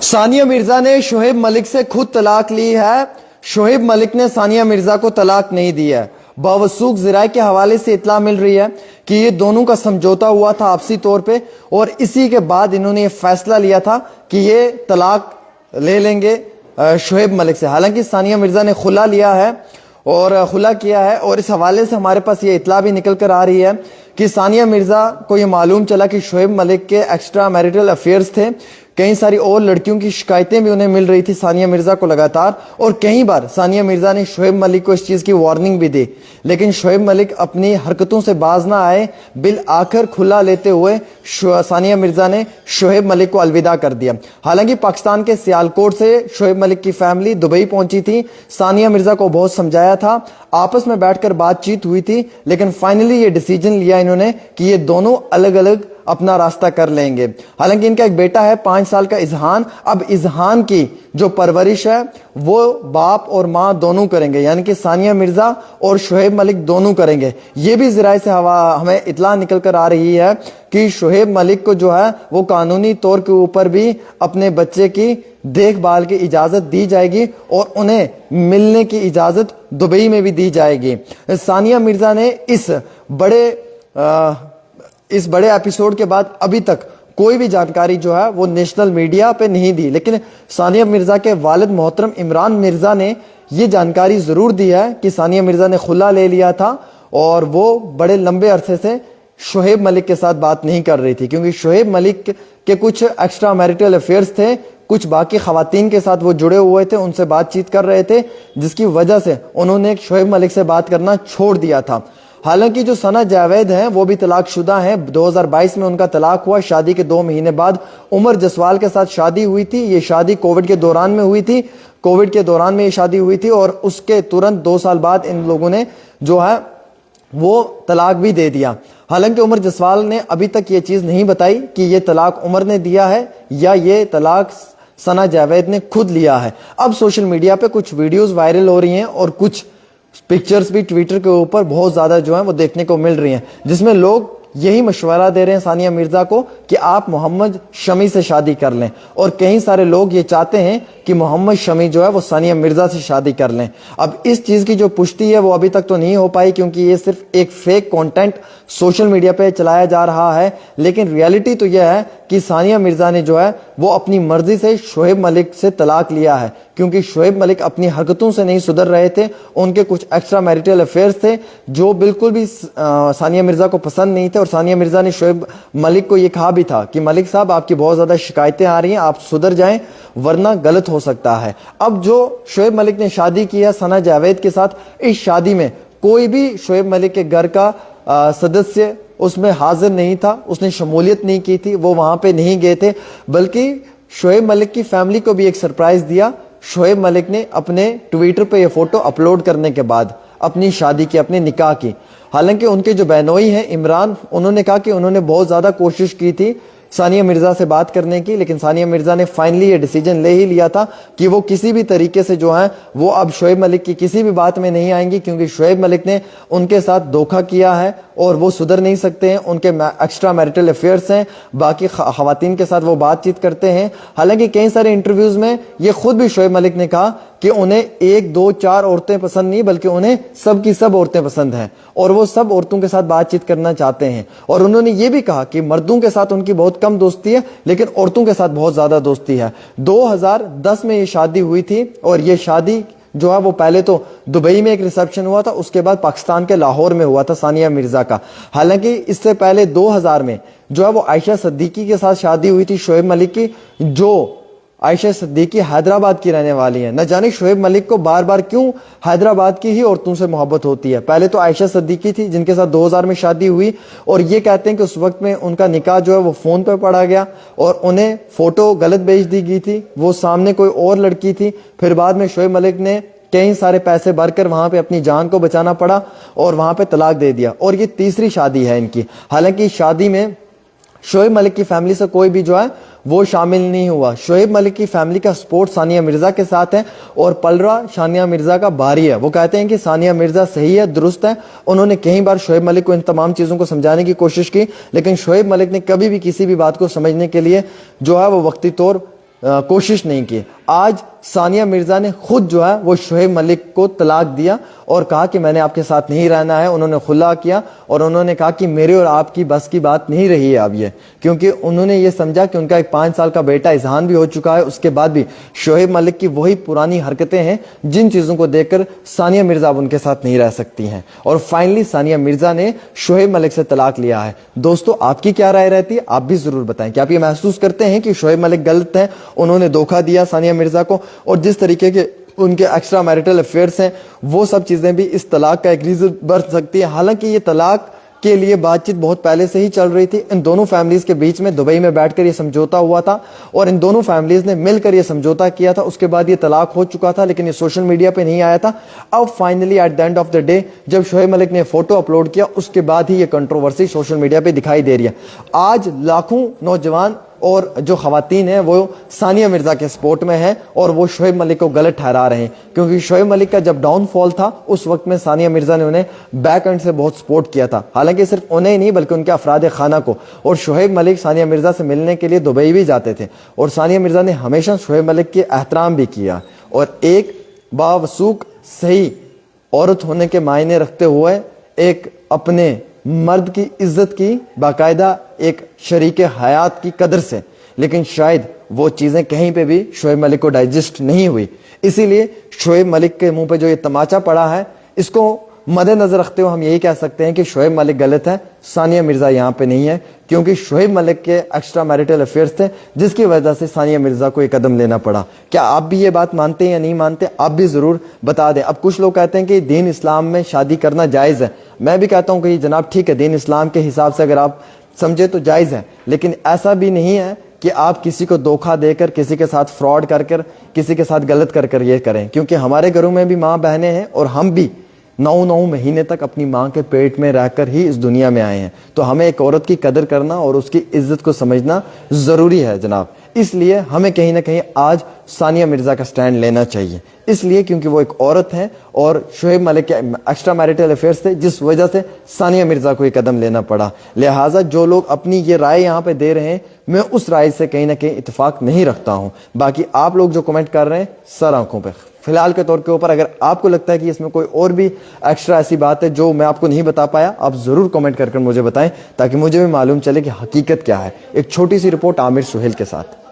सानिया मिर्जा ने शोएब मलिक से खुद तलाक ली है। शोएब मलिक ने सानिया मिर्जा को तलाक नहीं दी है। बावसूख ज़राए के हवाले से इत्तला मिल रही है कि ये दोनों का समझौता हुआ था आपसी तौर पे, और इसी के बाद इन्होंने ये फैसला लिया था कि ये तलाक ले लेंगे शोएब मलिक से। हालांकि सानिया मिर्जा ने खुला लिया है और खुला किया है, और इस हवाले से हमारे पास ये इत्तला भी निकल कर आ रही है कि सानिया मिर्जा को ये मालूम चला कि शोएब मलिक के एक्स्ट्रा मैरिटल अफेयर्स थे। कई सारी और लड़कियों की शिकायतें भी उन्हें मिल रही थी सानिया मिर्जा को लगातार, और कई बार सानिया मिर्जा ने शोएब मलिक को इस चीज़ की वार्निंग भी दी, लेकिन शोएब मलिक अपनी हरकतों से बाज ना आए। बिल आखिर खुला लेते हुए सानिया मिर्जा ने शोएब मलिक को अलविदा कर दिया। हालांकि पाकिस्तान के सियालकोट से शोएब मलिक की फैमिली दुबई पहुंची थी। सानिया मिर्जा को बहुत समझाया था, आपस में बैठकर बातचीत हुई थी, लेकिन फाइनली ये डिसीजन लिया इन्होंने कि ये दोनों अलग अलग अपना रास्ता कर लेंगे। हालांकि इनका एक बेटा है 5 साल का इजहान। अब इजहान की जो परवरिश है वो बाप और माँ दोनों करेंगे, यानी कि सानिया मिर्जा और शोएब मलिक दोनों करेंगे। ये भी ज़राए से हमें इत्तला निकल कर आ रही है कि शोएब मलिक को जो है वो कानूनी तौर के ऊपर भी अपने बच्चे की देखभाल की इजाज़त दी जाएगी और उन्हें मिलने की इजाज़त दुबई में भी दी जाएगी। सानिया मिर्जा ने इस बड़े एपिसोड के बाद अभी तक कोई भी जानकारी जो है वो नेशनल मीडिया पे नहीं दी, लेकिन सानिया मिर्जा के वालिद मोहतरम इमरान मिर्जा ने ये जानकारी ज़रूर दी है कि सानिया मिर्जा ने खुला ले लिया था और वो बड़े लंबे अरसे से शोएब मलिक के साथ बात नहीं कर रही थी, क्योंकि शोएब मलिक के कुछ एक्स्ट्रा मैरिटल अफेयर्स थे, कुछ बाकी खवातीन के साथ वो जुड़े हुए थे, उनसे बातचीत कर रहे थे, जिसकी वजह से उन्होंने शोएब मलिक से बात करना छोड़ दिया था। हालांकि जो सना जावेद हैं वो भी तलाकशुदा हैं। 2022 में उनका तलाक हुआ। शादी के 2 महीने बाद उमर जसवाल के साथ शादी हुई थी। ये शादी कोविड के दौरान में हुई थी। कोविड के दौरान में ये शादी हुई थी और उसके तुरंत 2 साल बाद इन लोगों ने जो है वो तलाक भी दे दिया। हालांकि उमर जसवाल ने अभी तक ये चीज़ नहीं बताई कि ये तलाक उमर ने दिया है या ये तलाक सना जावेद ने खुद लिया है। अब सोशल मीडिया पे कुछ वीडियोस वायरल हो रही हैं और कुछ पिक्चर्स भी ट्विटर के ऊपर बहुत ज़्यादा जो है वो देखने को मिल रही हैं, जिसमें लोग यही मशवरा दे रहे हैं सानिया मिर्जा को कि आप मोहम्मद शमी से शादी कर लें, और कई सारे लोग ये चाहते हैं कि मोहम्मद शमी जो है वो सानिया मिर्जा से शादी कर लें। अब इस चीज़ की जो पुष्टि है वो अभी तक तो नहीं हो पाई, क्योंकि ये सिर्फ एक फेक कंटेंट सोशल मीडिया पे चलाया जा रहा है, लेकिन रियलिटी तो यह है कि सानिया मिर्जा ने जो है वो अपनी मर्जी से शोएब मलिक से तलाक लिया है, क्योंकि शोएब मलिक अपनी हरकतों से नहीं सुधर रहे थे। उनके कुछ एक्स्ट्रा मैरिटल अफेयर्स थे जो बिल्कुल भी सानिया मिर्जा को पसंद नहीं थे, और सानिया मिर्जा ने शोएब मलिक को ये कहा भी था कि मलिक साहब आपकी बहुत ज़्यादा शिकायतें आ रही हैं, आप सुधर जाएं वरना गलत हो सकता है। अब जो शोएब मलिक ने शादी की है सना जावेद के साथ, इस शादी में कोई भी शोएब मलिक के घर का सदस्य उसमें हाजिर नहीं था, उसने शमूलियत नहीं की थी, वो वहां पे नहीं गए थे, बल्कि शोएब मलिक की फैमिली को भी एक सरप्राइज दिया। शोएब मलिक ने अपने ट्विटर पे ये फोटो अपलोड करने के बाद अपनी शादी की, अपने निकाह की। हालांकि उनके जो बहनोई हैं इमरान, उन्होंने कहा कि उन्होंने बहुत ज़्यादा कोशिश की थी सानिया मिर्जा से बात करने की, लेकिन सानिया मिर्जा ने फाइनली ये डिसीजन ले ही लिया था कि वो किसी भी तरीके से जो है वो अब शोएब मलिक की किसी भी बात में नहीं आएंगी, क्योंकि शोएब मलिक ने उनके साथ धोखा किया है और वो सुधर नहीं सकते हैं। उनके एक्स्ट्रा मैरिटल अफेयर्स हैं, बाकी खवातीन के साथ वो बातचीत करते हैं। हालांकि कई सारे इंटरव्यूज में ये खुद भी शोएब मलिक ने कहा कि उन्हें 1, 2, 4 औरतें पसंद नहीं, बल्कि उन्हें सब की सब औरतें पसंद हैं और वो सब औरतों के साथ बातचीत करना चाहते हैं। और उन्होंने ये भी कहा कि मर्दों के साथ उनकी बहुत कम दोस्ती है, लेकिन औरतों के साथ बहुत ज्यादा दोस्ती है। 2010 में ये शादी हुई थी, और ये शादी जो है वो पहले तो दुबई में एक रिसेप्शन हुआ था, उसके बाद पाकिस्तान के लाहौर में हुआ था सानिया मिर्जा का। हालांकि इससे पहले 2000 में जो है वो आयशा सिद्दीकी के साथ शादी हुई थी शोएब मलिक की, जो आयशा सिद्दीकी हैदराबाद की रहने वाली है। न जाने शोएब मलिक को बार बार क्यों हैदराबाद की ही औरतों से मोहब्बत होती है। पहले तो आयशा सिद्दीकी थी जिनके साथ 2000 में शादी हुई, और ये कहते हैं कि उस वक्त में उनका निकाह जो है वो फोन पर पड़ा गया और उन्हें फोटो गलत भेज दी गई थी, वो सामने कोई और लड़की थी। फिर बाद में शोएब मलिक ने कई सारे पैसे भरकर वहां पे अपनी जान को बचाना पड़ा और वहां पे तलाक दे दिया, और ये तीसरी शादी है इनकी। हालांकि शादी में शोएब मलिक की फैमिली से कोई भी जो है वो शामिल नहीं हुआ। शोएब मलिक की फैमिली का सपोर्ट सानिया मिर्जा के साथ है, और पलरा सानिया मिर्जा का भारी है। वो कहते हैं कि सानिया मिर्जा सही है, दुरुस्त है। उन्होंने कई बार शोएब मलिक को इन तमाम चीज़ों को समझाने की कोशिश की, लेकिन शोएब मलिक ने कभी भी किसी भी बात को समझने के लिए जो है वो वक्ती तौर कोशिश नहीं की। आज सानिया मिर्जा ने खुद जो है वो शोएब मलिक को तलाक दिया और कहा कि मैंने आपके साथ नहीं रहना है। उन्होंने खुला किया और उन्होंने कहा कि मेरे और आपकी बस की बात नहीं रही है अब ये, क्योंकि उन्होंने ये समझा कि उनका एक 5 साल का बेटा इजहान भी हो चुका है, उसके बाद भी शोएब मलिक की वही पुरानी हरकतें हैं जिन चीज़ों को देखकर सानिया मिर्जा अब उनके साथ नहीं रह सकती हैं। और फाइनली सानिया मिर्जा ने शोएब मलिक से तलाक लिया है। दोस्तों, आपकी क्या राय रहती है? आप भी ज़रूर बताएं कि आप ये महसूस करते हैं कि शोएब मलिक गलत हैं, उन्होंने धोखा दिया सानिया मिर्जा को, और जिस तरीके के उनके एक्स्ट्रा मैरिटल अफेयर्स हैं वो सब चीज़ें भी इस तलाक का एक रीज़न बन सकती है। हालांकि ये तलाक के लिए बातचीत बहुत पहले से ही चल रही थी। इन दोनों फैमिलीज के बीच में दुबई में बैठकर ये समझौता हुआ था और इन दोनों फैमिलीज ने मिलकर ये समझौता किया था। उसके बाद ये तलाक हो चुका था, लेकिन ये सोशल मीडिया पे नहीं आया था। अब finally at the end of the day जब शोएब मलिक ने फोटो अपलोड किया, उसके बाद ही ये कंट्रोवर्सी सोशल मीडिया पे दिखाई दे रही है। आज लाखों नौजवान और जो खवातीन हैं वो सानिया मिर्जा के सपोर्ट में हैं और वो शोएब मलिक को गलत ठहरा रहे हैं, क्योंकि शोएब मलिक का जब डाउनफॉल था उस वक्त में सानिया मिर्जा ने उन्हें बैक एंड से बहुत सपोर्ट किया था। हालांकि सिर्फ उन्हें ही नहीं बल्कि उनके अफराद खाना को। और शोएब मलिक सानिया मिर्जा से मिलने के लिए दुबई भी जाते थे और सानिया मिर्जा ने हमेशा शोएब मलिक के एहतराम भी किया। और एक बावसूख सही औरत होने के मायने रखते हुए एक अपने मर्द की इज्जत की, बाकायदा एक शरीके हयात की कदर से, लेकिन शायद वो चीज़ें कहीं पे भी शोएब मलिक को डाइजेस्ट नहीं हुई। इसीलिए शोएब मलिक के मुंह पे जो ये तमाचा पड़ा है, इसको मद्देनजर रखते हुए हम यही कह सकते हैं कि शोएब मलिक गलत है, सानिया मिर्जा यहाँ पे नहीं है, क्योंकि शोएब मलिक के एक्स्ट्रा मैरिटल अफेयर्स थे जिसकी वजह से सानिया मिर्जा को एक कदम लेना पड़ा। क्या आप भी ये बात मानते हैं या नहीं मानते? आप भी ज़रूर बता दें। अब कुछ लोग कहते हैं कि दीन इस्लाम में शादी करना जायज़ है। मैं भी कहता हूँ कि जनाब ठीक है, दीन इस्लाम के हिसाब से अगर आप समझे तो जायज़ है, लेकिन ऐसा भी नहीं है कि आप किसी को धोखा देकर, किसी के साथ फ्रॉड कर कर, किसी के साथ गलत कर कर ये करें। क्योंकि हमारे घरों में भी माँ बहनें हैं और हम भी 9 महीने तक अपनी माँ के पेट में रहकर ही इस दुनिया में आए हैं। तो हमें एक औरत की कदर करना और उसकी इज्जत को समझना ज़रूरी है जनाब। इसलिए हमें कहीं ना कहीं आज सानिया मिर्जा का स्टैंड लेना चाहिए, इसलिए क्योंकि वो एक औरत है और शोएब मलिक के एक्स्ट्रा मैरिटल अफेयर्स थे जिस वजह से सानिया मिर्जा को ये कदम लेना पड़ा। लिहाजा जो लोग अपनी ये राय यहाँ पे दे रहे हैं, मैं उस राय से कहीं ना कहीं इत्तेफाक नहीं रखता हूँ। बाकी आप लोग जो कमेंट कर रहे हैं सर आंखों पे, फिलहाल के तौर के ऊपर अगर आपको लगता है कि इसमें कोई और भी एक्स्ट्रा ऐसी बात है जो मैं आपको नहीं बता पाया, आप ज़रूर कमेंट करके मुझे बताएं ताकि मुझे भी मालूम चले कि हकीकत क्या है। एक छोटी सी रिपोर्ट आमिर सुहेल के साथ।